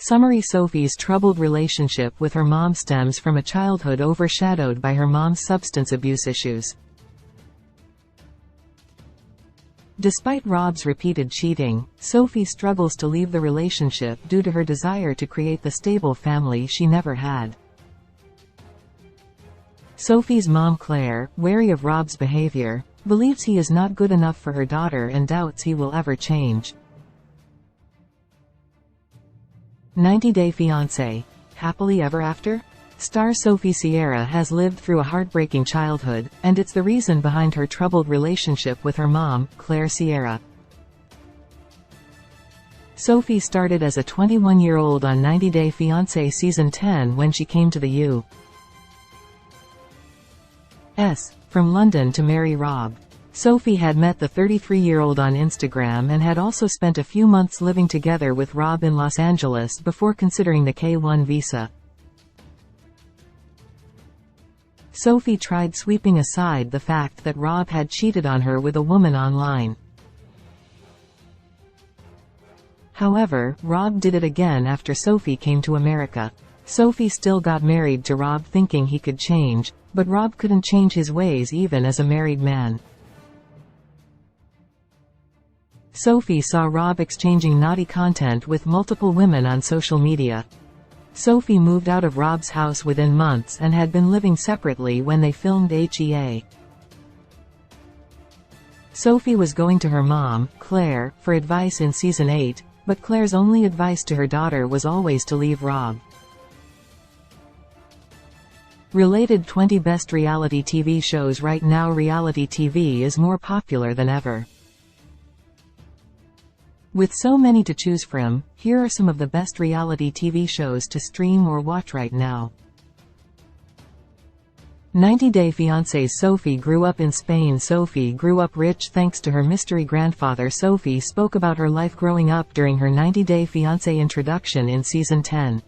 Summary: Sophie's troubled relationship with her mom stems from a childhood overshadowed by her mom's substance abuse issues. Despite Rob's repeated cheating, Sophie struggles to leave the relationship due to her desire to create the stable family she never had. Sophie's mom Claire, wary of Rob's behavior, believes he is not good enough for her daughter and doubts he will ever change. 90-Day Fiancé. Happily ever after? Star Sophie Sierra has lived through a heartbreaking childhood, and it's the reason behind her troubled relationship with her mom, Claire Sierra. Sophie started as a 21-year-old on 90-Day Fiancé Season 10 when she came to the U.S. from London to marry Rob. Sophie had met the 33-year-old on Instagram and had also spent a few months living together with Rob in Los Angeles before considering the K-1 visa. Sophie tried sweeping aside the fact that Rob had cheated on her with a woman online. However, Rob did it again after Sophie came to America. Sophie still got married to Rob thinking he could change, but Rob couldn't change his ways even as a married man. Sophie saw Rob exchanging naughty content with multiple women on social media. Sophie moved out of Rob's house within months and had been living separately when they filmed HEA. Sophie was going to her mom, Claire, for advice in Season 8, but Claire's only advice to her daughter was always to leave Rob. Related 20 Best Reality TV Shows. Right now reality TV is more popular than ever. With so many to choose from, here are some of the best reality TV shows to stream or watch right now. 90-Day Fiancé. Sophie grew up in Spain. Sophie grew up rich thanks to her mystery grandfather. Sophie spoke about her life growing up during her 90-Day Fiancé introduction in Season 10.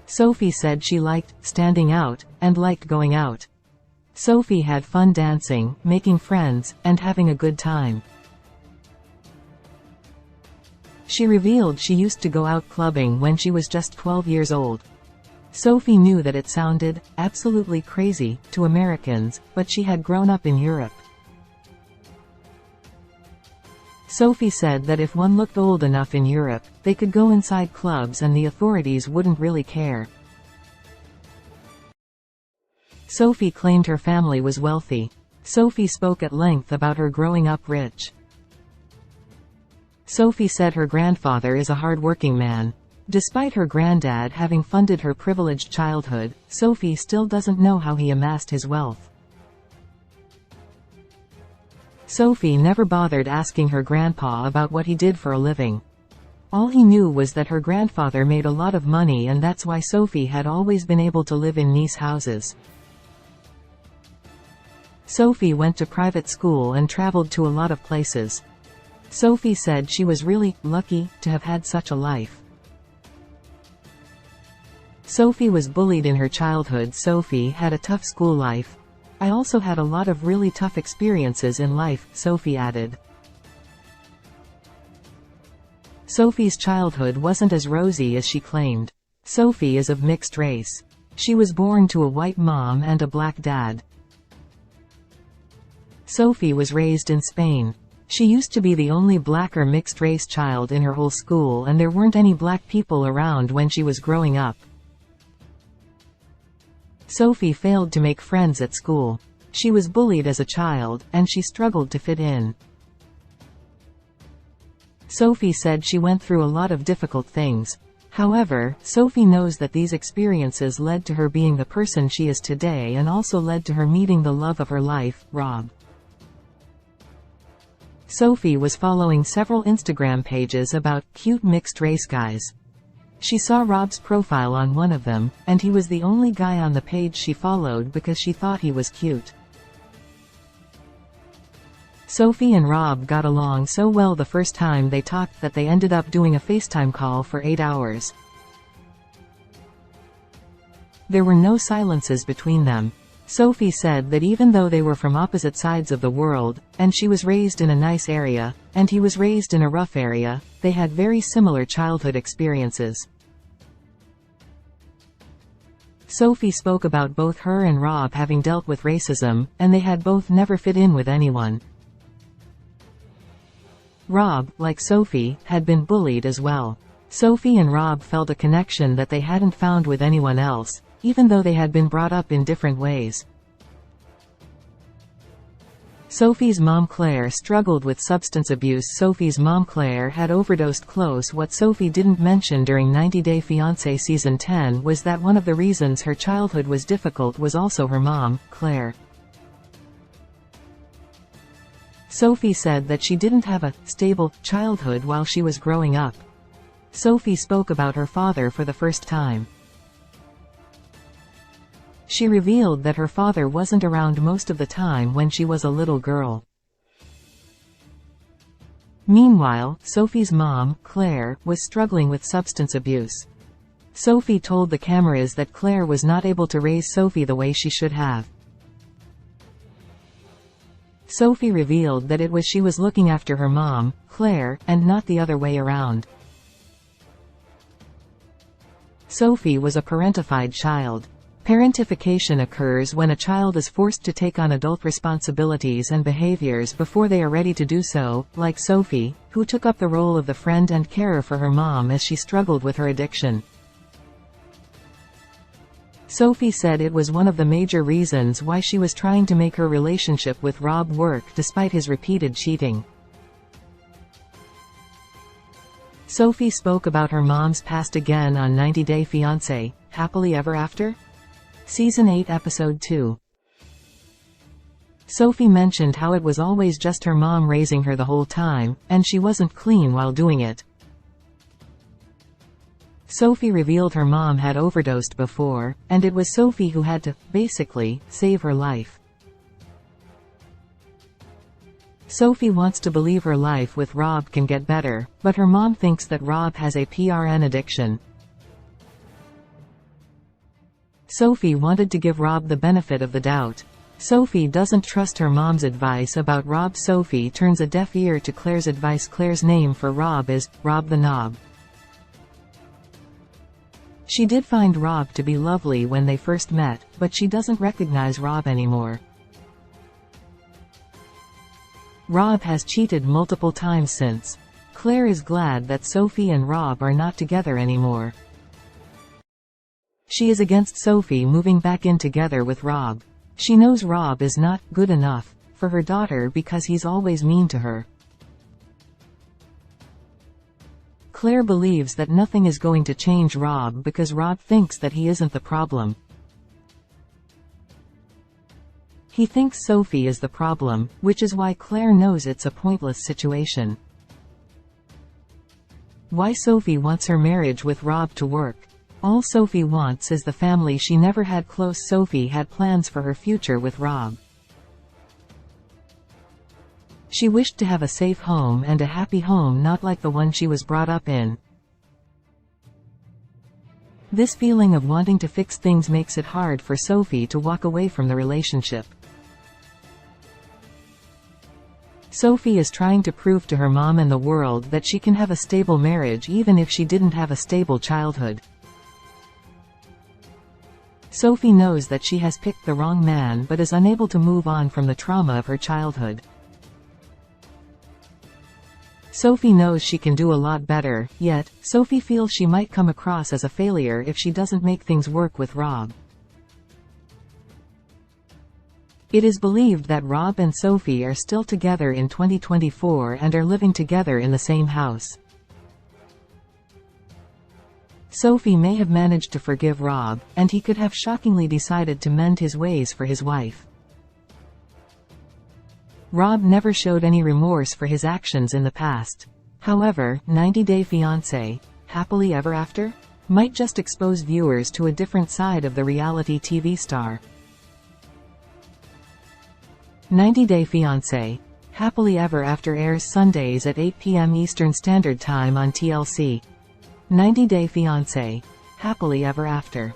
Sophie said she liked standing out, and liked going out. Sophie had fun dancing, making friends, and having a good time. She revealed she used to go out clubbing when she was just 12 years old. Sophie knew that it sounded absolutely crazy to Americans, but she had grown up in Europe. Sophie said that if one looked old enough in Europe, they could go inside clubs and the authorities wouldn't really care. Sophie claimed her family was wealthy. Sophie spoke at length about her growing up rich. Sophie said her grandfather is a hard-working man. Despite her granddad having funded her privileged childhood, Sophie still doesn't know how he amassed his wealth. Sophie never bothered asking her grandpa about what he did for a living. All he knew was that her grandfather made a lot of money, and that's why Sophie had always been able to live in nice houses. Sophie went to private school and traveled to a lot of places. Sophie said she was really lucky to have had such a life. Sophie was bullied in her childhood. Sophie had a tough school life. I also had a lot of really tough experiences in life, Sophie added. Sophie's childhood wasn't as rosy as she claimed. Sophie is of mixed race. She was born to a white mom and a black dad. Sophie was raised in Spain. She used to be the only black or mixed-race child in her whole school, and there weren't any black people around when she was growing up. Sophie failed to make friends at school. She was bullied as a child, and she struggled to fit in. Sophie said she went through a lot of difficult things. However, Sophie knows that these experiences led to her being the person she is today and also led to her meeting the love of her life, Rob. Sophie was following several Instagram pages about cute mixed-race guys. She saw Rob's profile on one of them, and he was the only guy on the page she followed because she thought he was cute. Sophie and Rob got along so well the first time they talked that they ended up doing a FaceTime call for 8 hours. There were no silences between them. Sophie said that even though they were from opposite sides of the world, and she was raised in a nice area, and he was raised in a rough area, they had very similar childhood experiences. Sophie spoke about both her and Rob having dealt with racism, and they had both never fit in with anyone. Rob, like Sophie, had been bullied as well. Sophie and Rob felt a connection that they hadn't found with anyone else, even though they had been brought up in different ways. Sophie's mom Claire struggled with substance abuse. Sophie's mom Claire had overdosed close. What Sophie didn't mention during 90 Day Fiancé Season 10 was that one of the reasons her childhood was difficult was also her mom, Claire. Sophie said that she didn't have a stable childhood while she was growing up. Sophie spoke about her father for the first time. She revealed that her father wasn't around most of the time when she was a little girl. Meanwhile, Sophie's mom, Claire, was struggling with substance abuse. Sophie told the cameras that Claire was not able to raise Sophie the way she should have. Sophie revealed that it was she was looking after her mom, Claire, and not the other way around. Sophie was a parentified child. Parentification occurs when a child is forced to take on adult responsibilities and behaviors before they are ready to do so, like Sophie, who took up the role of the friend and carer for her mom as she struggled with her addiction. Sophie said it was one of the major reasons why she was trying to make her relationship with Rob work despite his repeated cheating. Sophie spoke about her mom's past again on 90 Day Fiancé, Happily Ever After? Season 8 Episode 2. Sophie mentioned how it was always just her mom raising her the whole time, and she wasn't clean while doing it. Sophie revealed her mom had overdosed before, and it was Sophie who had to, basically, save her life. Sophie wants to believe her life with Rob can get better, but her mom thinks that Rob has a PRN addiction. Sophie wanted to give Rob the benefit of the doubt. Sophie doesn't trust her mom's advice about Rob. Sophie turns a deaf ear to Claire's advice. Claire's name for Rob is Rob the Knob. She did find Rob to be lovely when they first met, but she doesn't recognize Rob anymore. Rob has cheated multiple times since. Claire is glad that Sophie and Rob are not together anymore. She is against Sophie moving back in together with Rob. She knows Rob is not good enough for her daughter because he's always mean to her. Claire believes that nothing is going to change Rob because Rob thinks that he isn't the problem. He thinks Sophie is the problem, which is why Claire knows it's a pointless situation. Why Sophie wants her marriage with Rob to work. All Sophie wants is the family she never had close. Sophie had plans for her future with Rob. She wished to have a safe home and a happy home, not like the one she was brought up in. This feeling of wanting to fix things makes it hard for Sophie to walk away from the relationship. Sophie is trying to prove to her mom and the world that she can have a stable marriage even if she didn't have a stable childhood. Sophie knows that she has picked the wrong man but is unable to move on from the trauma of her childhood. Sophie knows she can do a lot better, yet, Sophie feels she might come across as a failure if she doesn't make things work with Rob. It is believed that Rob and Sophie are still together in 2024 and are living together in the same house. Sophie may have managed to forgive Rob, and he could have shockingly decided to mend his ways for his wife. Rob never showed any remorse for his actions in the past. However, 90 Day Fiancé, Happily Ever After? Might just expose viewers to a different side of the reality TV star. 90 Day Fiancé, Happily Ever After airs Sundays at 8 p.m. Eastern Standard Time on TLC. 90 Day Fiancé, Happily Ever After.